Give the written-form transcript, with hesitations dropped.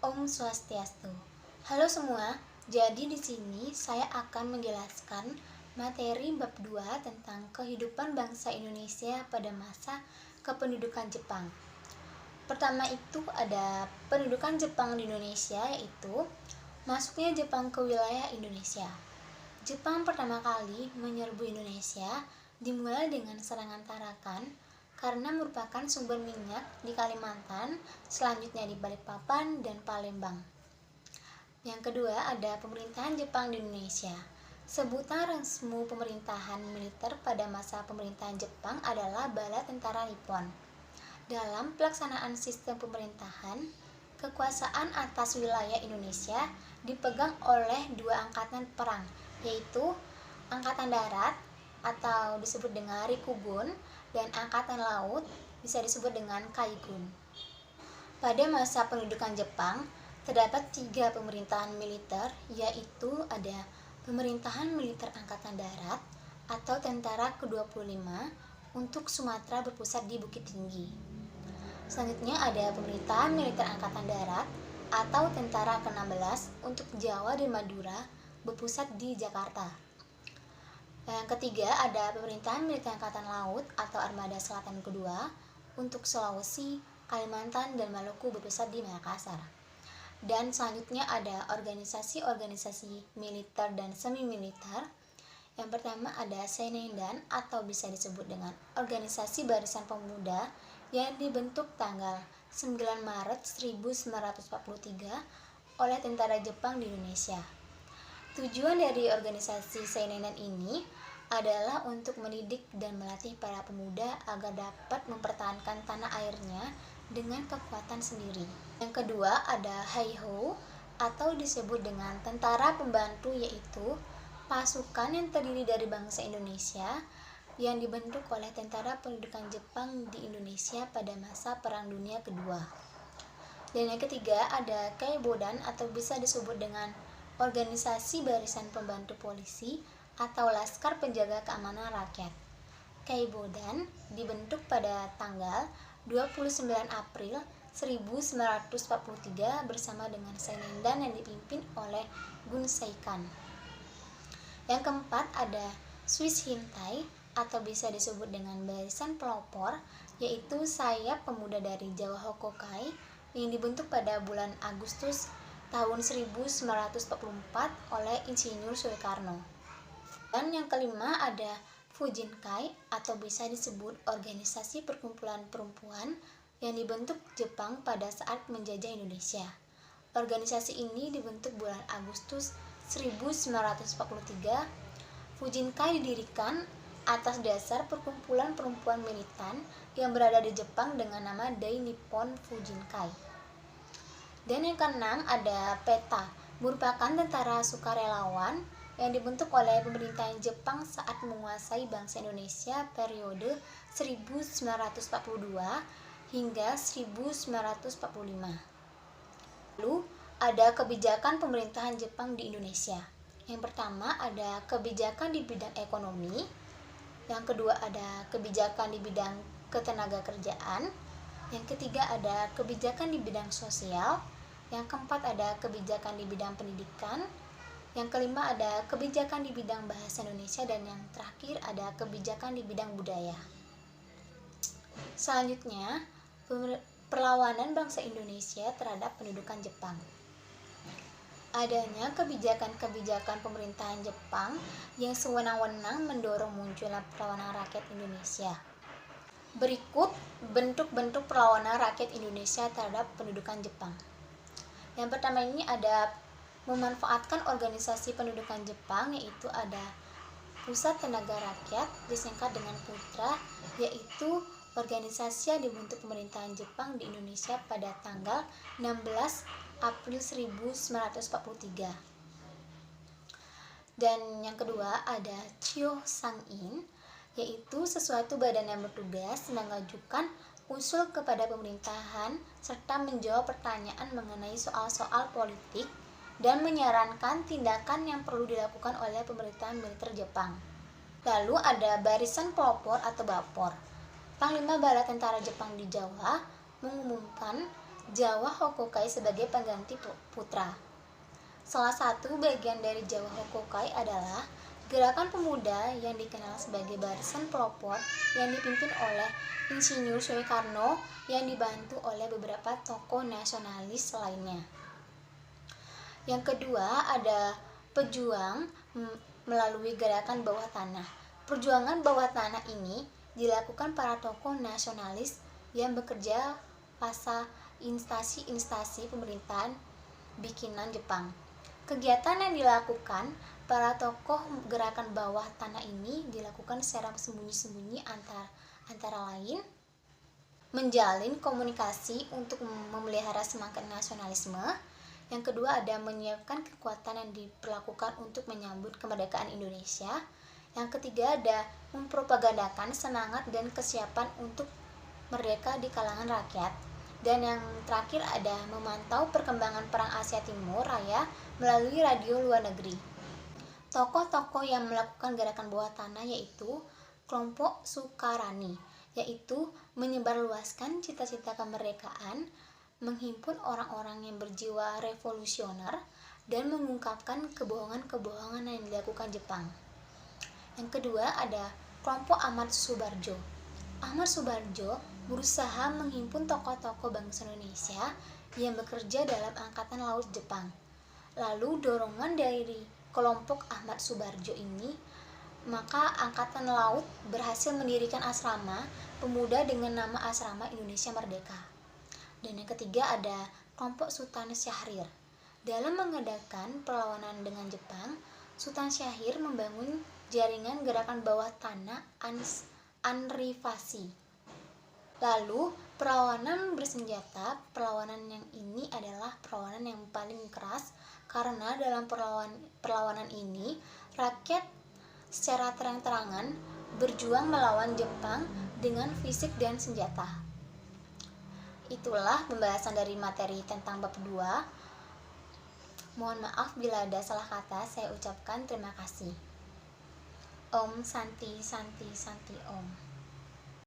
Om Swastiastu. Halo semua, jadi di sini saya akan menjelaskan materi bab 2 tentang kehidupan bangsa Indonesia pada masa kependudukan Jepang. Pertama itu ada pendudukan Jepang di Indonesia, yaitu masuknya Jepang ke wilayah Indonesia. Jepang pertama kali menyerbu Indonesia dimulai dengan serangan Tarakan karena merupakan sumber minyak di Kalimantan, selanjutnya di Balikpapan dan Palembang. Yang kedua ada pemerintahan Jepang di Indonesia. Sebutan resmi pemerintahan militer pada masa pemerintahan Jepang adalah Bala Tentara Nippon. Dalam pelaksanaan sistem pemerintahan, kekuasaan atas wilayah Indonesia dipegang oleh dua angkatan perang, yaitu Angkatan Darat atau disebut dengan Rikugun dan Angkatan Laut bisa disebut dengan Kaigun. Pada masa pendudukan Jepang, terdapat 3 pemerintahan militer, yaitu ada Pemerintahan Militer Angkatan Darat atau Tentara ke-25 untuk Sumatera berpusat di Bukit Tinggi. Selanjutnya ada Pemerintahan Militer Angkatan Darat atau Tentara ke-16 untuk Jawa dan Madura berpusat di Jakarta. Yang ketiga ada Pemerintahan Militer Angkatan Laut atau Armada Selatan kedua untuk Sulawesi, Kalimantan, dan Maluku berpusat di Makassar. Dan selanjutnya ada organisasi-organisasi militer dan semi-militer. Yang pertama ada Senendan atau bisa disebut dengan Organisasi Barisan Pemuda yang dibentuk tanggal 9 Maret 1943 oleh tentara Jepang di Indonesia. Tujuan dari organisasi Senendan ini adalah untuk mendidik dan melatih para pemuda agar dapat mempertahankan tanah airnya dengan kekuatan sendiri. Yang kedua ada Heiho atau disebut dengan tentara pembantu, yaitu pasukan yang terdiri dari bangsa Indonesia yang dibentuk oleh tentara pendudukan Jepang di Indonesia pada masa Perang Dunia Kedua. Dan yang ketiga ada Keibodan atau bisa disebut dengan Organisasi Barisan Pembantu Polisi atau Laskar Penjaga Keamanan Rakyat. Keibodan dibentuk pada tanggal 29 April 1943 bersama dengan Senendan yang dipimpin oleh Gun Seikan. Yang keempat ada Swiss Hintai atau bisa disebut dengan Barisan Pelopor, yaitu sayap pemuda dari Jawa Hokokai yang dibentuk pada bulan Agustus tahun 1944 oleh Insinyur Soekarno. Dan yang kelima ada Fujinkai atau bisa disebut Organisasi Perkumpulan Perempuan yang dibentuk Jepang pada saat menjajah Indonesia. Organisasi ini dibentuk bulan Agustus 1943. Fujinkai didirikan atas dasar perkumpulan perempuan militan yang berada di Jepang dengan nama Dai Nippon Fujinkai. Dan yang keenam ada PETA, merupakan tentara sukarelawan yang dibentuk oleh pemerintahan Jepang saat menguasai bangsa Indonesia periode 1942 hingga 1945. Lalu ada kebijakan pemerintahan Jepang di Indonesia. Yang pertama ada kebijakan di bidang ekonomi, yang kedua ada kebijakan di bidang ketenagakerjaan, yang ketiga ada kebijakan di bidang sosial, yang keempat ada kebijakan di bidang pendidikan, yang kelima ada kebijakan di bidang bahasa Indonesia, dan yang terakhir ada kebijakan di bidang budaya. Selanjutnya, perlawanan bangsa Indonesia terhadap pendudukan Jepang. Adanya kebijakan-kebijakan pemerintahan Jepang yang sewenang-wenang mendorong munculnya perlawanan rakyat Indonesia. Berikut bentuk-bentuk perlawanan rakyat Indonesia terhadap pendudukan Jepang. Yang pertama ini ada memanfaatkan organisasi pendudukan Jepang, yaitu ada Pusat Tenaga Rakyat, disingkat dengan PUTRA, yaitu organisasi yang dibentuk pemerintahan Jepang di Indonesia pada tanggal 16 April 1943. Dan yang kedua ada Chiyo Sang-in, yaitu sesuatu badan yang bertugas mengajukan usul kepada pemerintahan serta menjawab pertanyaan mengenai soal-soal politik dan menyarankan tindakan yang perlu dilakukan oleh pemerintahan militer Jepang. Lalu ada Barisan Pelopor atau Bapor. Panglima Bala Tentara Jepang di Jawa mengumumkan Jawa Hokokai sebagai pengganti putra. Salah satu bagian dari Jawa Hokokai adalah gerakan pemuda yang dikenal sebagai Barisan Pelopor yang dipimpin oleh Insinyur Soekarno yang dibantu oleh beberapa tokoh nasionalis lainnya. Yang kedua ada pejuang melalui gerakan bawah tanah. Perjuangan bawah tanah ini dilakukan para tokoh nasionalis yang bekerja pada instansi-instansi pemerintahan bikinan Jepang. Kegiatan yang dilakukan para tokoh gerakan bawah tanah ini dilakukan secara sembunyi-sembunyi antara lain menjalin komunikasi untuk memelihara semangat nasionalisme. Yang kedua ada menyiapkan kekuatan yang diperlakukan untuk menyambut kemerdekaan Indonesia. Yang ketiga ada mempropagandakan semangat dan kesiapan untuk merdeka di kalangan rakyat. Dan yang terakhir ada memantau perkembangan Perang Asia Timur Raya melalui radio luar negeri. Tokoh-tokoh yang melakukan gerakan bawah tanah yaitu kelompok Sukarani, yaitu menyebarluaskan cita-cita kemerdekaan, menghimpun orang-orang yang berjiwa revolusioner, dan mengungkapkan kebohongan-kebohongan yang dilakukan Jepang. Yang kedua ada kelompok Ahmad Subarjo. Ahmad Subarjo berusaha menghimpun tokoh-tokoh bangsa Indonesia yang bekerja dalam Angkatan Laut Jepang. Lalu dorongan dari kelompok Ahmad Subarjo ini, maka Angkatan Laut berhasil mendirikan asrama pemuda dengan nama Asrama Indonesia Merdeka. Dan yang ketiga ada kelompok Sultan Syahrir. Dalam mengadakan perlawanan dengan Jepang, Sultan Syahrir membangun jaringan gerakan bawah tanah Anrifasi. Lalu perlawanan bersenjata, perlawanan yang ini adalah perlawanan yang paling keras karena dalam perlawanan ini rakyat secara terang-terangan berjuang melawan Jepang dengan fisik dan senjata. Itulah pembahasan dari materi tentang bab 2. Mohon maaf bila ada salah kata, saya ucapkan terima kasih. Om Santi Santi Santi Om.